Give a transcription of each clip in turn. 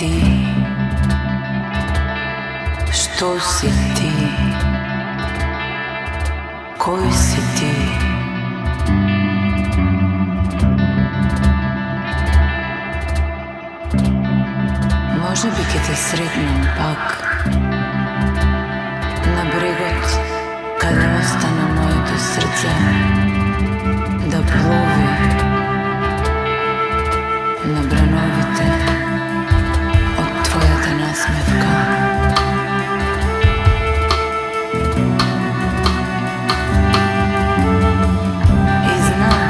ti? Što si ti? Koji si ti? Може би ке те сретнам пак на брегот, каде остана моето срце да плови на брановите од твојата насмевка. И знам,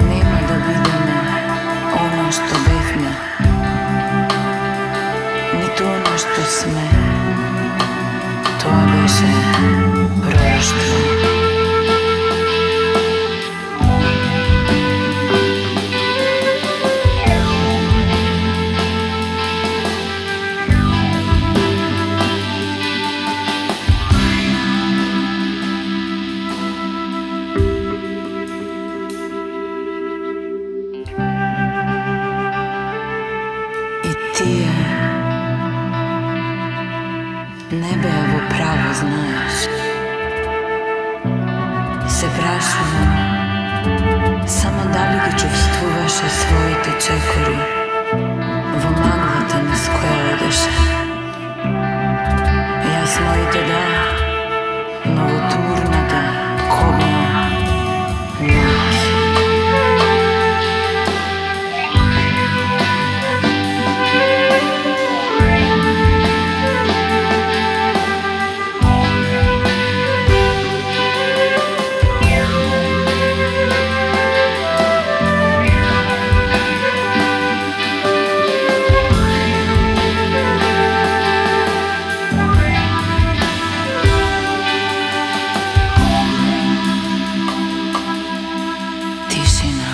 нема да бидеме оно што бевме, ниту оно што сме. Тоа беше пророштво. И тие не беа во право, знаеш. Се прашувам само дали ги чувствуваше своите чекори во маглата низ која одеше. Јас моите да, но во тмурната, кобна ноќ. Тишина.